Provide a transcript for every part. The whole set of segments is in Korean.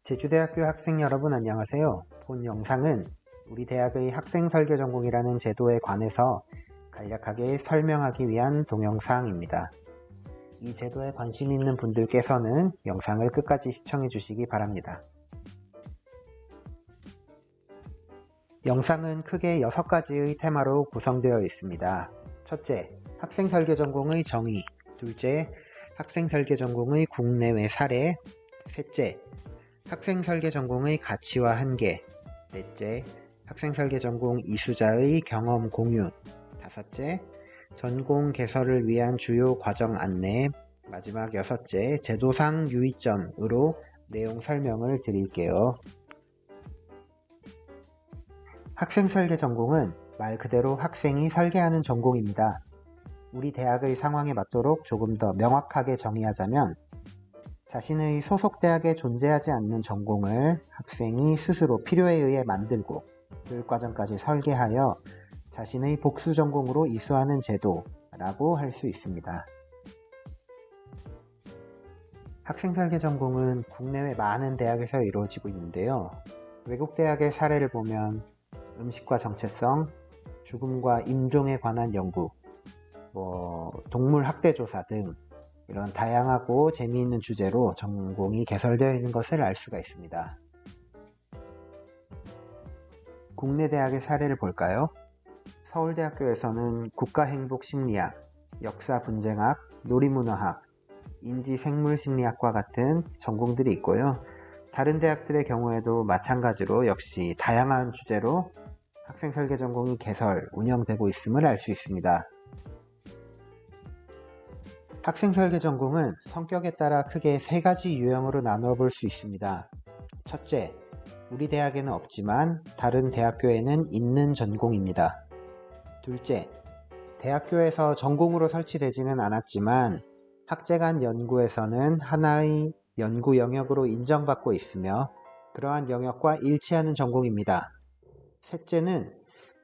제주대학교 학생 여러분 안녕하세요. 본 영상은 우리 대학의 학생설계 전공이라는 제도에 관해서 간략하게 설명하기 위한 동영상입니다. 이 제도에 관심 있는 분들께서는 영상을 끝까지 시청해 주시기 바랍니다. 영상은 크게 6가지의 테마로 구성되어 있습니다. 첫째, 학생설계 전공의 정의. 둘째, 학생설계 전공의 국내외 사례. 셋째, 학생설계 전공의 가치와 한계. 넷째, 학생설계 전공 이수자의 경험 공유. 다섯째, 전공 개설을 위한 주요 과정 안내. 마지막 여섯째, 제도상 유의점으로 내용 설명을 드릴게요. 학생설계 전공은 말 그대로 학생이 설계하는 전공입니다. 우리 대학의 상황에 맞도록 조금 더 명확하게 정의하자면 자신의 소속 대학에 존재하지 않는 전공을 학생이 스스로 필요에 의해 만들고 교육과정까지 설계하여 자신의 복수 전공으로 이수하는 제도라고 할 수 있습니다. 학생설계 전공은 국내외 많은 대학에서 이루어지고 있는데요. 외국 대학의 사례를 보면 음식과 정체성, 죽음과 임종에 관한 연구, 동물 학대 조사 등 이런 다양하고 재미있는 주제로 전공이 개설되어 있는 것을 알 수가 있습니다. 국내 대학의 사례를 볼까요? 서울대학교에서는 국가행복심리학, 역사분쟁학, 놀이문화학, 인지생물심리학과 같은 전공들이 있고요. 다른 대학들의 경우에도 마찬가지로 역시 다양한 주제로 학생설계 전공이 개설, 운영되고 있음을 알 수 있습니다. 학생설계 전공은 성격에 따라 크게 3가지 유형으로 나누어 볼 수 있습니다. 첫째, 우리 대학에는 없지만 다른 대학교에는 있는 전공입니다. 둘째, 대학교에서 전공으로 설치되지는 않았지만 학제간 연구에서는 하나의 연구 영역으로 인정받고 있으며 그러한 영역과 일치하는 전공입니다. 셋째는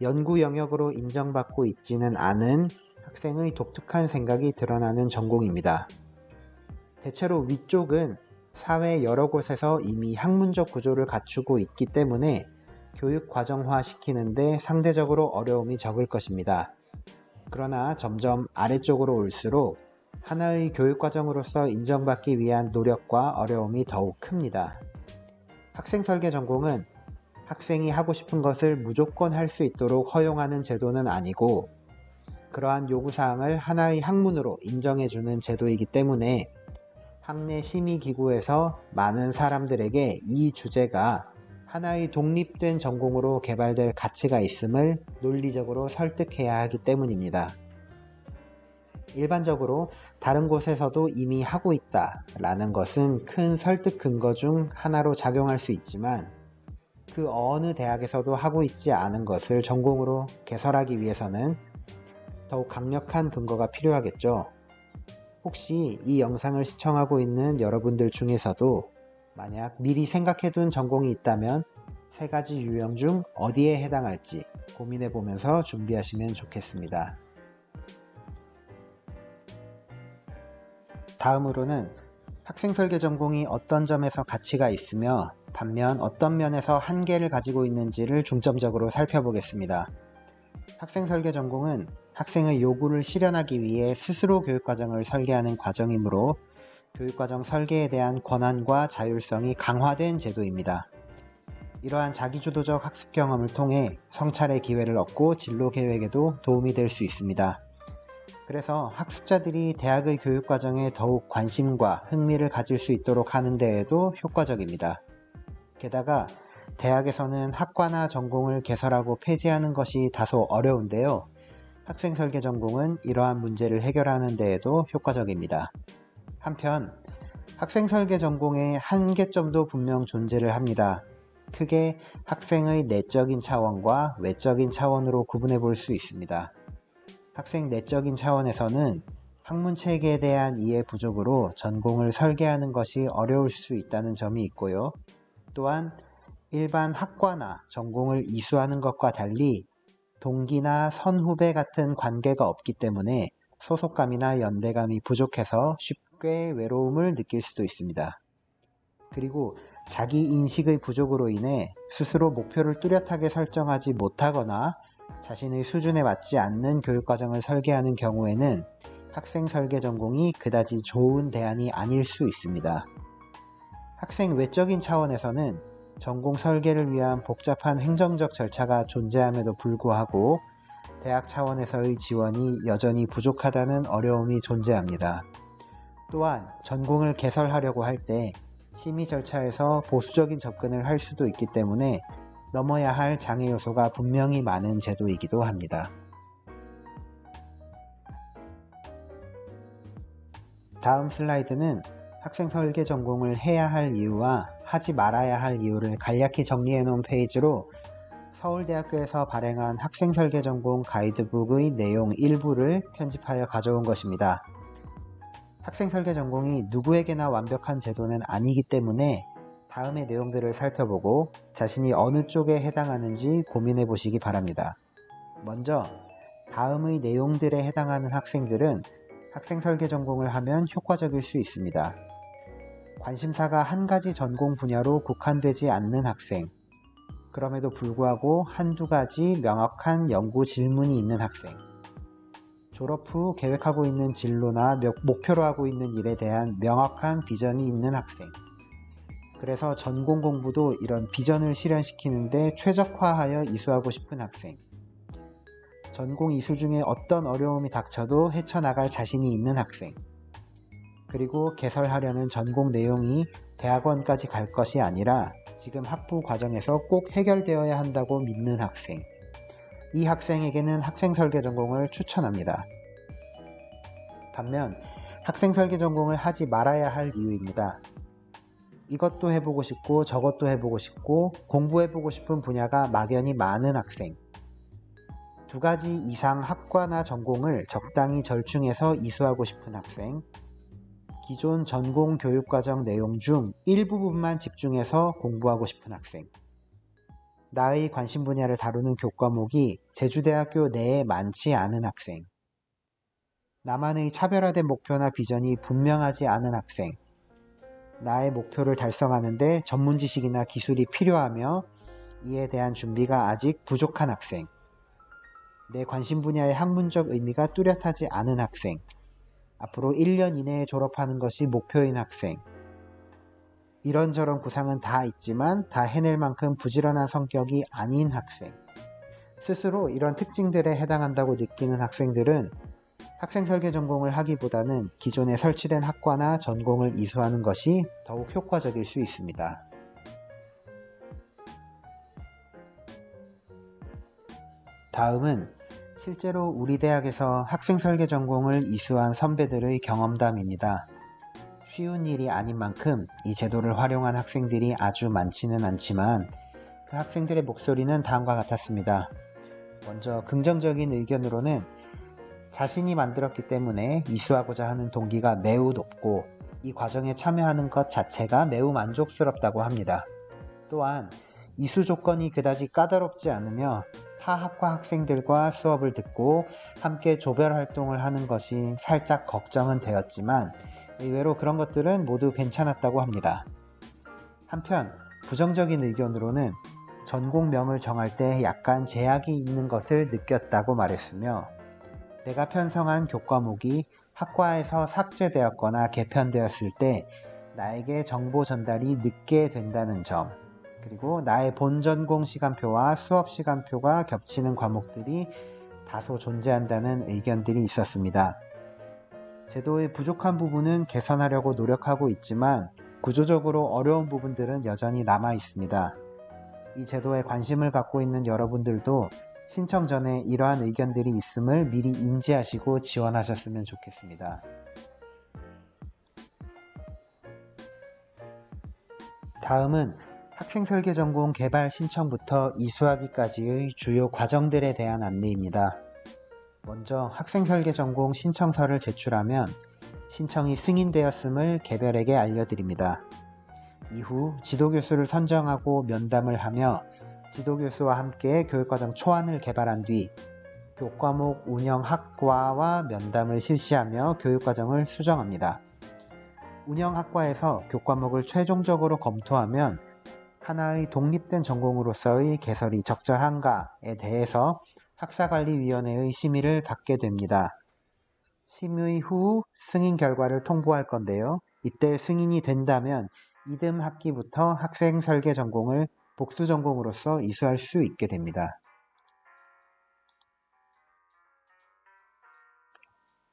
연구 영역으로 인정받고 있지는 않은 학생의 독특한 생각이 드러나는 전공입니다. 대체로 위쪽은 사회 여러 곳에서 이미 학문적 구조를 갖추고 있기 때문에 교육 과정화 시키는데 상대적으로 어려움이 적을 것입니다. 그러나 점점 아래쪽으로 올수록 하나의 교육과정으로서 인정받기 위한 노력과 어려움이 더욱 큽니다. 학생설계 전공은 학생이 하고 싶은 것을 무조건 할 수 있도록 허용하는 제도는 아니고 그러한 요구사항을 하나의 학문으로 인정해주는 제도이기 때문에 학내 심의기구에서 많은 사람들에게 이 주제가 하나의 독립된 전공으로 개발될 가치가 있음을 논리적으로 설득해야 하기 때문입니다. 일반적으로 다른 곳에서도 이미 하고 있다라는 것은 큰 설득 근거 중 하나로 작용할 수 있지만 그 어느 대학에서도 하고 있지 않은 것을 전공으로 개설하기 위해서는 더욱 강력한 근거가 필요하겠죠. 혹시 이 영상을 시청하고 있는 여러분들 중에서도 만약 미리 생각해둔 전공이 있다면 3가지 유형 중 어디에 해당할지 고민해 보면서 준비하시면 좋겠습니다. 다음으로는 학생설계 전공이 어떤 점에서 가치가 있으며 반면 어떤 면에서 한계를 가지고 있는지를 중점적으로 살펴보겠습니다. 학생설계 전공은 학생의 요구를 실현하기 위해 스스로 교육과정을 설계하는 과정이므로 교육과정 설계에 대한 권한과 자율성이 강화된 제도입니다. 이러한 자기주도적 학습 경험을 통해 성찰의 기회를 얻고 진로 계획에도 도움이 될 수 있습니다. 그래서 학습자들이 대학의 교육과정에 더욱 관심과 흥미를 가질 수 있도록 하는 데에도 효과적입니다. 게다가 대학에서는 학과나 전공을 개설하고 폐지하는 것이 다소 어려운데요. 학생설계 전공은 이러한 문제를 해결하는 데에도 효과적입니다. 한편 학생설계 전공의 한계점도 분명 존재를 합니다. 크게 학생의 내적인 차원과 외적인 차원으로 구분해 볼 수 있습니다. 학생 내적인 차원에서는 학문 체계에 대한 이해 부족으로 전공을 설계하는 것이 어려울 수 있다는 점이 있고요. 또한 일반 학과나 전공을 이수하는 것과 달리 동기나 선후배 같은 관계가 없기 때문에 소속감이나 연대감이 부족해서 쉽게 외로움을 느낄 수도 있습니다. 그리고 자기 인식의 부족으로 인해 스스로 목표를 뚜렷하게 설정하지 못하거나 자신의 수준에 맞지 않는 교육과정을 설계하는 경우에는 학생 설계 전공이 그다지 좋은 대안이 아닐 수 있습니다. 학생 외적인 차원에서는 전공 설계를 위한 복잡한 행정적 절차가 존재함에도 불구하고 대학 차원에서의 지원이 여전히 부족하다는 어려움이 존재합니다. 또한 전공을 개설하려고 할 때 심의 절차에서 보수적인 접근을 할 수도 있기 때문에 넘어야 할 장애 요소가 분명히 많은 제도이기도 합니다. 다음 슬라이드는 학생 설계 전공을 해야 할 이유와 하지 말아야 할 이유를 간략히 정리해 놓은 페이지로 서울대학교에서 발행한 학생 설계 전공 가이드북의 내용 일부를 편집하여 가져온 것입니다. 학생 설계 전공이 누구에게나 완벽한 제도는 아니기 때문에 다음의 내용들을 살펴보고 자신이 어느 쪽에 해당하는지 고민해 보시기 바랍니다. 먼저 다음의 내용들에 해당하는 학생들은 학생 설계 전공을 하면 효과적일 수 있습니다. 관심사가 한 가지 전공 분야로 국한되지 않는 학생, 그럼에도 불구하고 한두 가지 명확한 연구 질문이 있는 학생, 졸업 후 계획하고 있는 진로나 목표로 하고 있는 일에 대한 명확한 비전이 있는 학생, 그래서 전공 공부도 이런 비전을 실현시키는데 최적화하여 이수하고 싶은 학생, 전공 이수 중에 어떤 어려움이 닥쳐도 헤쳐나갈 자신이 있는 학생, 그리고 개설하려는 전공 내용이 대학원까지 갈 것이 아니라 지금 학부 과정에서 꼭 해결되어야 한다고 믿는 학생, 이 학생에게는 학생 설계 전공을 추천합니다. 반면 학생 설계 전공을 하지 말아야 할 이유입니다. 이것도 해보고 싶고 저것도 해보고 싶고 공부해보고 싶은 분야가 막연히 많은 학생, 두 가지 이상 학과나 전공을 적당히 절충해서 이수하고 싶은 학생, 기존 전공 교육과정 내용 중 일부분만 집중해서 공부하고 싶은 학생, 나의 관심 분야를 다루는 교과목이 제주대학교 내에 많지 않은 학생, 나만의 차별화된 목표나 비전이 분명하지 않은 학생, 나의 목표를 달성하는데 전문 지식이나 기술이 필요하며 이에 대한 준비가 아직 부족한 학생, 내 관심 분야의 학문적 의미가 뚜렷하지 않은 학생, 앞으로 1년 이내에 졸업하는 것이 목표인 학생, 이런저런 구상은 다 있지만 다 해낼 만큼 부지런한 성격이 아닌 학생, 스스로 이런 특징들에 해당한다고 느끼는 학생들은 학생 설계 전공을 하기보다는 기존에 설치된 학과나 전공을 이수하는 것이 더욱 효과적일 수 있습니다. 다음은 실제로 우리 대학에서 학생 설계 전공을 이수한 선배들의 경험담입니다. 쉬운 일이 아닌 만큼 이 제도를 활용한 학생들이 아주 많지는 않지만 그 학생들의 목소리는 다음과 같았습니다. 먼저 긍정적인 의견으로는 자신이 만들었기 때문에 이수하고자 하는 동기가 매우 높고 이 과정에 참여하는 것 자체가 매우 만족스럽다고 합니다. 또한 이수 조건이 그다지 까다롭지 않으며 타 학과 학생들과 수업을 듣고 함께 조별 활동을 하는 것이 살짝 걱정은 되었지만 의외로 그런 것들은 모두 괜찮았다고 합니다. 한편 부정적인 의견으로는 전공명을 정할 때 약간 제약이 있는 것을 느꼈다고 말했으며 내가 편성한 교과목이 학과에서 삭제되었거나 개편되었을 때 나에게 정보 전달이 늦게 된다는 점, 그리고 나의 본 전공 시간표와 수업 시간표가 겹치는 과목들이 다소 존재한다는 의견들이 있었습니다. 제도의 부족한 부분은 개선하려고 노력하고 있지만 구조적으로 어려운 부분들은 여전히 남아 있습니다. 이 제도에 관심을 갖고 있는 여러분들도 신청 전에 이러한 의견들이 있음을 미리 인지하시고 지원하셨으면 좋겠습니다. 다음은 학생 설계 전공 개발 신청부터 이수하기까지의 주요 과정들에 대한 안내입니다. 먼저 학생 설계 전공 신청서를 제출하면 신청이 승인되었음을 개별에게 알려드립니다. 이후 지도교수를 선정하고 면담을 하며 지도교수와 함께 교육과정 초안을 개발한 뒤 교과목 운영학과와 면담을 실시하며 교육과정을 수정합니다. 운영학과에서 교과목을 최종적으로 검토하면 하나의 독립된 전공으로서의 개설이 적절한가에 대해서 학사관리위원회의 심의를 받게 됩니다. 심의 후 승인 결과를 통보할 건데요. 이때 승인이 된다면 이듬 학기부터 학생 설계 전공을 복수 전공으로서 이수할 수 있게 됩니다.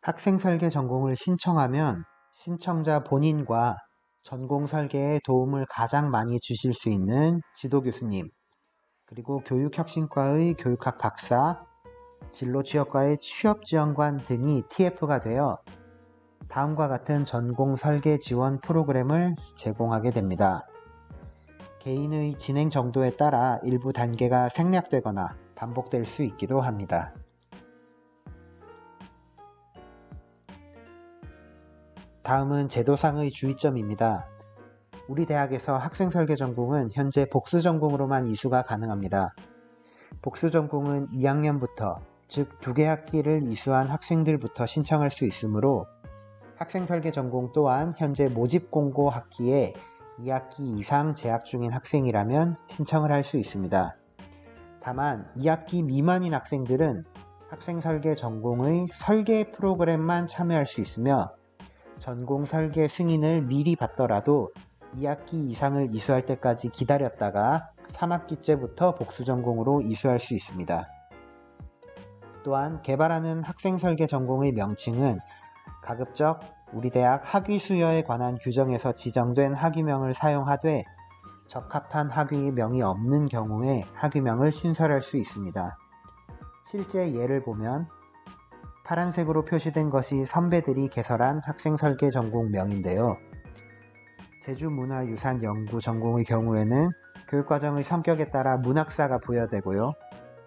학생 설계 전공을 신청하면 신청자 본인과 전공 설계에 도움을 가장 많이 주실 수 있는 지도 교수님, 그리고 교육혁신과의 교육학 박사, 진로취업과의 취업지원관 등이 TF가 되어 다음과 같은 전공 설계 지원 프로그램을 제공하게 됩니다. 개인의 진행 정도에 따라 일부 단계가 생략되거나 반복될 수 있기도 합니다. 다음은 제도상의 주의점입니다. 우리 대학에서 학생 설계 전공은 현재 복수 전공으로만 이수가 가능합니다. 복수 전공은 2학년부터, 즉 2개 학기를 이수한 학생들부터 신청할 수 있으므로 학생 설계 전공 또한 현재 모집 공고 학기에 2학기 이상 재학 중인 학생이라면 신청을 할 수 있습니다. 다만 2학기 미만인 학생들은 학생 설계 전공의 설계 프로그램만 참여할 수 있으며 전공 설계 승인을 미리 받더라도 2학기 이상을 이수할 때까지 기다렸다가 3학기째부터 복수 전공으로 이수할 수 있습니다. 또한 개발하는 학생 설계 전공의 명칭은 가급적 우리 대학 학위 수여에 관한 규정에서 지정된 학위명을 사용하되 적합한 학위명이 없는 경우에 학위명을 신설할 수 있습니다. 실제 예를 보면 파란색으로 표시된 것이 선배들이 개설한 학생 설계 전공명인데요. 제주문화유산연구 전공의 경우에는 교육과정의 성격에 따라 문학사가 부여되고요.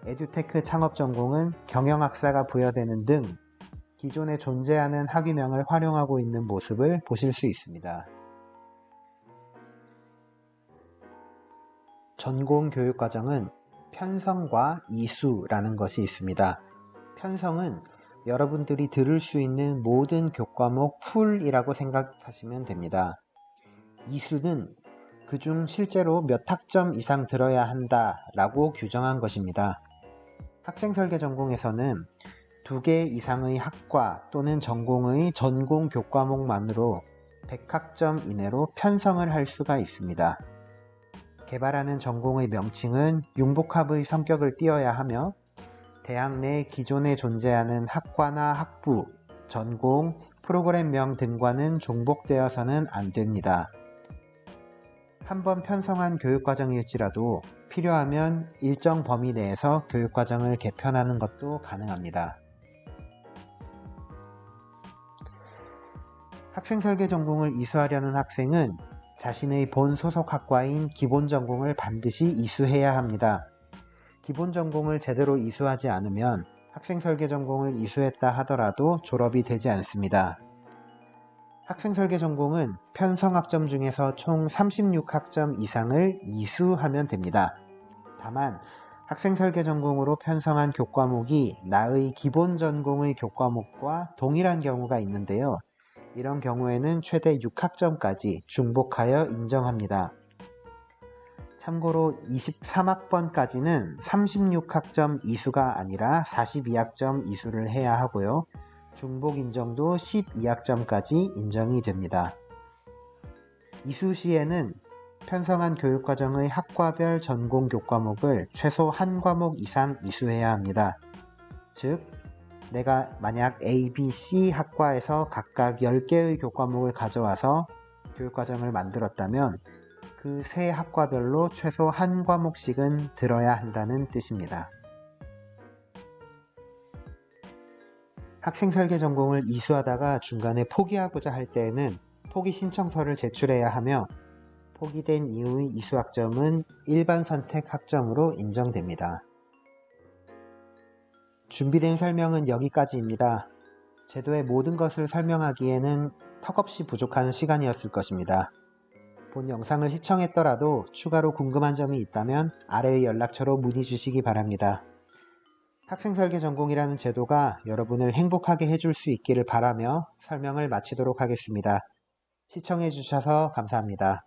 에듀테크 창업 전공은 경영학사가 부여되는 등 기존에 존재하는 학위명을 활용하고 있는 모습을 보실 수 있습니다. 전공 교육과정은 편성과 이수라는 것이 있습니다. 편성은 여러분들이 들을 수 있는 모든 교과목 풀이라고 생각하시면 됩니다. 이수는 그중 실제로 몇 학점 이상 들어야 한다라고 규정한 것입니다. 학생 설계 전공에서는 2개 이상의 학과 또는 전공의 전공 교과목만으로 100학점 이내로 편성을 할 수가 있습니다. 개발하는 전공의 명칭은 융복합의 성격을 띠어야 하며 대학 내 기존에 존재하는 학과나 학부, 전공, 프로그램명 등과는 종복되어서는 안 됩니다. 한번 편성한 교육과정일지라도 필요하면 일정 범위 내에서 교육과정을 개편하는 것도 가능합니다. 학생 설계 전공을 이수하려는 학생은 자신의 본 소속 학과인 기본 전공을 반드시 이수해야 합니다. 기본 전공을 제대로 이수하지 않으면 학생 설계 전공을 이수했다 하더라도 졸업이 되지 않습니다. 학생 설계 전공은 편성학점 중에서 총 36학점 이상을 이수하면 됩니다. 다만 학생 설계 전공으로 편성한 교과목이 나의 기본 전공의 교과목과 동일한 경우가 있는데요. 이런 경우에는 최대 6학점까지 중복하여 인정합니다. 참고로 23학번까지는 36학점 이수가 아니라 42학점 이수를 해야 하고요. 중복 인정도 12학점까지 인정이 됩니다. 이수 시에는 편성한 교육과정의 학과별 전공 교과목을 최소 한 과목 이상 이수해야 합니다. 즉, 내가 만약 A, B, C 학과에서 각각 10개의 교과목을 가져와서 교육과정을 만들었다면 그 세 학과별로 최소 한 과목씩은 들어야 한다는 뜻입니다. 학생 설계 전공을 이수하다가 중간에 포기하고자 할 때에는 포기 신청서를 제출해야 하며 포기된 이후의 이수 학점은 일반 선택 학점으로 인정됩니다. 준비된 설명은 여기까지입니다. 제도의 모든 것을 설명하기에는 턱없이 부족한 시간이었을 것입니다. 본 영상을 시청했더라도 추가로 궁금한 점이 있다면 아래의 연락처로 문의 주시기 바랍니다. 학생 설계 전공이라는 제도가 여러분을 행복하게 해줄 수 있기를 바라며 설명을 마치도록 하겠습니다. 시청해 주셔서 감사합니다.